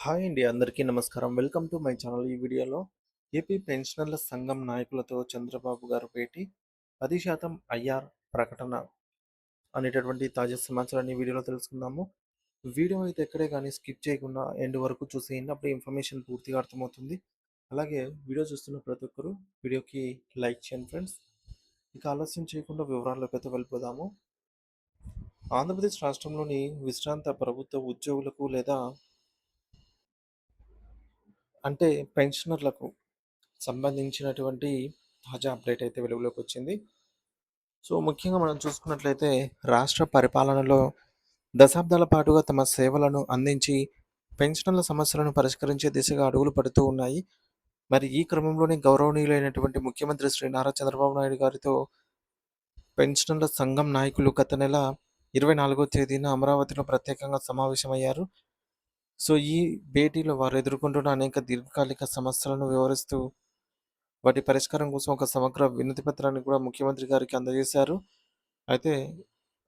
Hi అండి, అందరికీ నమస్కారం. Welcome to my channel. ఈ వీడియోలో ఏపీ పెన్షనర్ల సంఘం నాయకులతో చంద్రబాబు గారు భేటీ, 10% ఐఆర్ ప్రకటన అనేటటువంటి తాజా సమాచారాన్ని ఈ వీడియోలో తెలుసుకుందాము. వీడియో అయితే ఎక్కడే కానీ స్కిప్ చేయకుండా ఎండ్ వరకు చూసేయండి. అప్పుడు ఇన్ఫర్మేషన్ పూర్తిగా అర్థమవుతుంది. అలాగే వీడియో చూస్తున్న ప్రతి ఒక్కరు వీడియోకి లైక్ చేయండి ఫ్రెండ్స్. ఇక ఆలస్యం చేయకుండా వివరాల్లోకి అయితే వెళ్ళిపోదాము. ఆంధ్రప్రదేశ్ రాష్ట్రంలోని విశ్రాంత ప్రభుత్వ ఉద్యోగులకు లేదా అంటే పెన్షనర్లకు సంబంధించినటువంటి తాజా అప్డేట్ అయితే వెలుగులోకి వచ్చింది. సో ముఖ్యంగా మనం చూసుకున్నట్లయితే రాష్ట్ర పరిపాలనలో దశాబ్దాల పాటుగా తమ సేవలను అందించి పెన్షనర్ల సమస్యలను పరిష్కరించే దిశగా అడుగులు పడుతూ ఉన్నాయి. మరి ఈ క్రమంలోనే గౌరవనీయులైనటువంటి ముఖ్యమంత్రి శ్రీ నారా చంద్రబాబు నాయుడు గారితో పెన్షనర్ల సంఘం నాయకులు గత నెల 24వ తేదీన అమరావతిలో ప్రత్యేకంగా సమావేశమయ్యారు. సో ఈ భేటీలో వారు ఎదుర్కొంటున్న అనేక దీర్ఘకాలిక సమస్యలను వివరిస్తూ వాటి పరిష్కారం కోసం ఒక సమగ్ర వినతి పత్రాన్ని కూడా ముఖ్యమంత్రి గారికి అందజేశారు. అయితే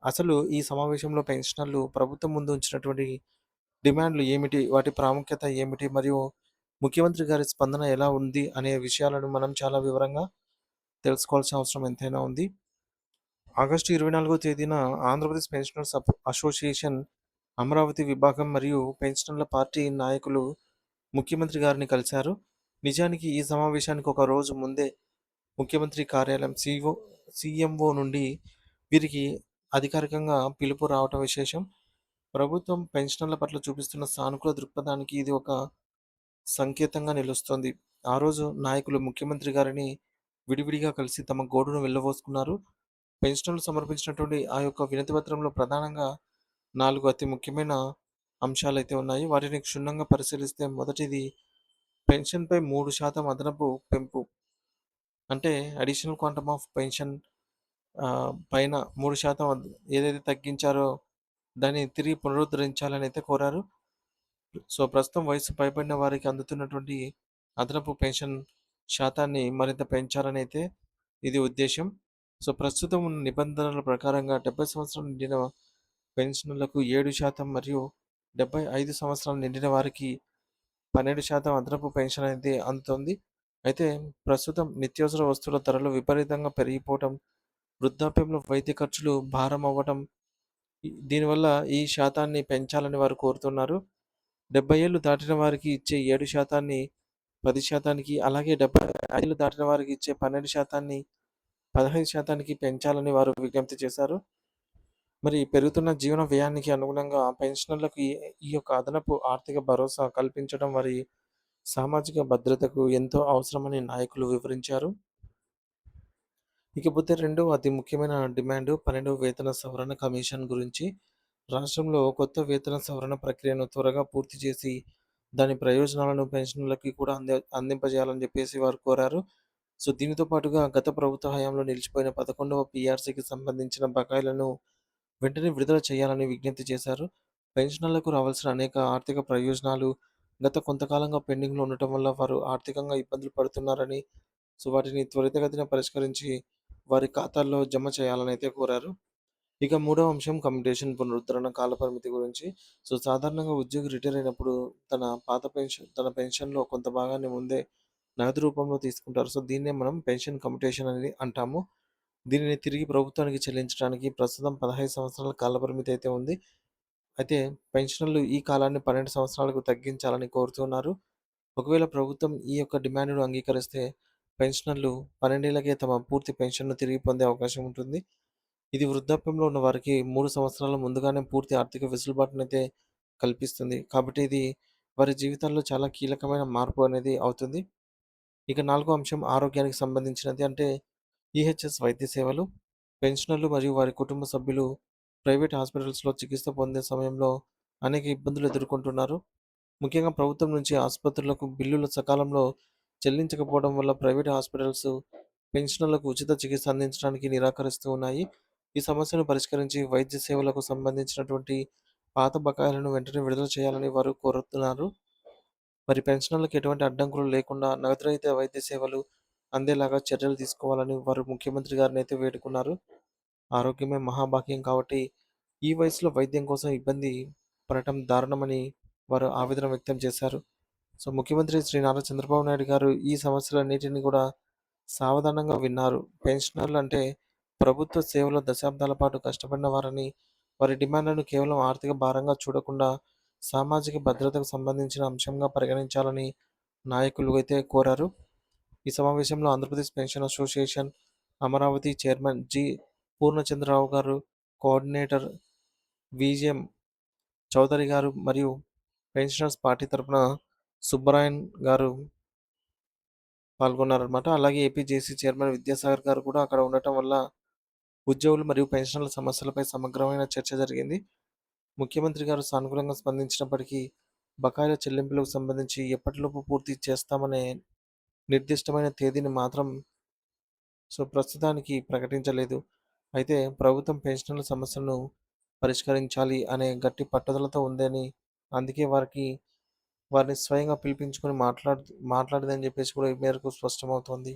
అసలు ఈ సమావేశంలో పెన్షనర్లు ప్రభుత్వం ముందు ఉంచినటువంటి డిమాండ్లు ఏమిటి? వాటి ప్రాముఖ్యత ఏమిటి? మరియు ముఖ్యమంత్రి గారి స్పందన ఎలా ఉంది? అనే విషయాలను మనం చాలా వివరంగా తెలుసుకోవాల్సిన అవసరం ఎంతైనా ఉంది. ఆగస్టు 24వ తేదీన ఆంధ్రప్రదేశ్ పెన్షనర్స్ అసోసియేషన్ అమరావతి విభాగం మరియు పెన్షనర్ల పార్టీ నాయకులు ముఖ్యమంత్రి గారిని కలిశారు. నిజానికి ఈ సమావేశానికి ఒక రోజు ముందే ముఖ్యమంత్రి కార్యాలయం సీఎంఓ నుండి వీరికి అధికారికంగా పిలుపు రావటం విశేషం. ప్రభుత్వం పెన్షనర్ల పట్ల చూపిస్తున్న సానుకూల దృక్పథానికి ఇది ఒక సంకేతంగా నిలుస్తోంది. ఆ రోజు నాయకులు ముఖ్యమంత్రి గారిని విడివిడిగా కలిసి తమ గోడును వెళ్ళబోసుకున్నారు. పెన్షనర్లు సమర్పించినటువంటి ఆ యొక్క వినతి పత్రంలో ప్రధానంగా 4 అతి ముఖ్యమైన అంశాలైతే ఉన్నాయి. వాటిని క్షుణ్ణంగా పరిశీలిస్తే మొదటిది పెన్షన్‌పై 3% అదనపు పెంపు. అంటే అడిషనల్ క్వాంటమ్ ఆఫ్ పెన్షన్ పైన 3% ఏదైతే తగ్గించారో దాన్ని తిరిగి పునరుద్ధరించాలని అయితే కోరారు. సో ప్రస్తుతం వయసు పైబడిన వారికి అందుతున్నటువంటి అదనపు పెన్షన్ శాతాన్ని మరింత పెంచాలని అయితే ఇది ఉద్దేశ్యం. సో ప్రస్తుతం ఉన్న నిబంధనల ప్రకారంగా 70 సంవత్సరాలు నిండిన పెన్షనర్లకు 7% మరియు 75 సంవత్సరాలు నిండిన వారికి 12% అదనపు పెన్షన్ అయితే అందుతుంది. అయితే ప్రస్తుతం నిత్యావసర వస్తువుల ధరలు విపరీతంగా పెరిగిపోవటం, వృద్ధాప్యంలో వైద్య ఖర్చులు భారం అవ్వటం, దీనివల్ల ఈ శాతాన్ని పెంచాలని వారు కోరుతున్నారు. 70 ఏళ్లు దాటిన వారికి ఇచ్చే 7% 10%కి, అలాగే 75 ఏళ్లు దాటిన వారికి ఇచ్చే 12% 15%కి పెంచాలని వారు విజ్ఞప్తి చేశారు. మరి పెరుగుతున్న జీవన వ్యయానికి అనుగుణంగా పెన్షనర్లకు ఈ యొక్క అదనపు ఆర్థిక భరోసా కల్పించడం వారి సామాజిక భద్రతకు ఎంతో అవసరమని నాయకులు వివరించారు. ఇకపోతే రెండో అతి ముఖ్యమైన డిమాండ్ 12వ వేతన సవరణ కమిషన్ గురించి. రాష్ట్రంలో కొత్త వేతన సవరణ ప్రక్రియను త్వరగా పూర్తి చేసి దాని ప్రయోజనాలను పెన్షనర్లకి కూడా అందింపజేయాలని చెప్పేసి వారు కోరారు. సో దీనితో పాటుగా గత ప్రభుత్వ హయాంలో నిలిచిపోయిన 11వ పీఆర్సీకి సంబంధించిన బకాయిలను వెంటనే విడుదల చేయాలని విజ్ఞప్తి చేశారు. పెన్షనర్లకు రావాల్సిన అనేక ఆర్థిక ప్రయోజనాలు గత కొంతకాలంగా పెండింగ్‌లో ఉండటం వల్ల వారు ఆర్థికంగా ఇబ్బందులు పడుతున్నారని, సో వాటిని త్వరితగతిన పరిష్కరించి వారి ఖాతాల్లో జమ చేయాలని అయితే కోరారు. ఇక మూడవ అంశం కమ్యుటేషన్ పునరుద్ధరణ కాలపరిమితి గురించి. సో సాధారణంగా ఉద్యోగి రిటైర్ అయినప్పుడు తన పెన్షన్‌లో కొంత భాగాన్ని ముందే నగదు రూపంలో తీసుకుంటారు. సో దీన్నే మనం పెన్షన్ కమ్యుటేషన్ అని అంటాము. దీనిని తిరిగి ప్రభుత్వానికి చెల్లించడానికి ప్రస్తుతం 15 సంవత్సరాల కాలపరిమితి అయితే ఉంది. అయితే పెన్షనర్లు ఈ కాలాన్ని 12 సంవత్సరాలకు తగ్గించాలని కోరుతున్నారు. ఒకవేళ ప్రభుత్వం ఈ యొక్క డిమాండ్‌ను అంగీకరిస్తే పెన్షనర్లు 12 ఏళ్లకే తమ పూర్తి పెన్షన్‌ను తిరిగి పొందే అవకాశం ఉంటుంది. ఇది వృద్ధాప్యంలో ఉన్న వారికి 3 సంవత్సరాల ముందుగానే పూర్తి ఆర్థిక వెసులుబాటునైతే కల్పిస్తుంది. కాబట్టి ఇది వారి జీవితాల్లో చాలా కీలకమైన మార్పు అనేది అవుతుంది. ఇక నాలుగో అంశం ఆరోగ్యానికి సంబంధించినది. అంటే ఈహెచ్ఎస్ వైద్య సేవలు. పెన్షనర్లు మరియు వారి కుటుంబ సభ్యులు ప్రైవేట్ హాస్పిటల్స్‌లో చికిత్స పొందే సమయంలో అనేక ఇబ్బందులు ఎదుర్కొంటున్నారు. ముఖ్యంగా ప్రభుత్వం నుంచి ఆసుపత్రులకు బిల్లులు సకాలంలో చెల్లించకపోవడం వల్ల ప్రైవేట్ హాస్పిటల్స్ పెన్షనర్లకు ఉచిత చికిత్స అందించడానికి నిరాకరిస్తూ ఉన్నాయి. ఈ సమస్యను పరిష్కరించి వైద్య సేవలకు సంబంధించినటువంటి పాత బకాయిలను వెంటనే విడుదల చేయాలని వారు కోరుతున్నారు. మరి పెన్షనర్లకు ఎటువంటి అడ్డంకులు లేకుండా నగదు రహిత వైద్య సేవలు అందేలాగా చర్యలు తీసుకోవాలని వారు ముఖ్యమంత్రి గారిని అయితే వేడుకున్నారు. ఆరోగ్యమే మహాభాగ్యం కాబట్టి ఈ వయసులో వైద్యం కోసం ఇబ్బంది పడటం దారుణమని వారు ఆవేదన వ్యక్తం చేశారు. సో, ముఖ్యమంత్రి శ్రీ నారా చంద్రబాబు నాయుడు గారు ఈ సమస్యలన్నిటిని కూడా సావధానంగా విన్నారు. పెన్షనర్లంటే ప్రభుత్వ సేవలో దశాబ్దాల పాటు కష్టపడిన వారని, వారి డిమాండ్‌లను కేవలం ఆర్థిక భారంగా చూడకుండా సామాజిక భద్రతకు సంబంధించిన అంశంగా పరిగణించాలని నాయకులు అయితే కోరారు. ఈ సమావేశంలో Andhra Pradesh pension association Amaravati chairman G. Purnachandrarao గారు, కోఆర్డినేటర్ విజెం చౌదరి గారు మరియు పెన్షనర్స్ పార్టీ తరపున సుబ్బరాయన్ గారు పాల్గొన్నారనమాట. అలాగే ఏపీ జేసీ చైర్మన్ విద్యాసాగర్ గారు కూడా అక్కడ ఉండటం వల్ల ఉద్యోగులు మరియు పెన్షనర్ల సమస్యలపై సమగ్రమైన చర్చ జరిగింది. ముఖ్యమంత్రి గారు సానుకూలంగా స్పందించినప్పటికీ బకాయిల చెల్లింపులకు సంబంధించి ఎప్పటిలోపు పూర్తి చేస్తామనే నిర్దిష్టమైన తేదీని మాత్రం ప్రస్తుతానికి ప్రకటించలేదు. అయితే ప్రభుత్వం పెన్షనర్ల సమస్యలను పరిష్కరించాలి అనే గట్టి పట్టుదలతో ఉందని, అందుకే వారిని స్వయంగా పిలిపించుకొని మాట్లాడిదని చెప్పేసి కూడా ఈ మేరకు స్పష్టమవుతోంది.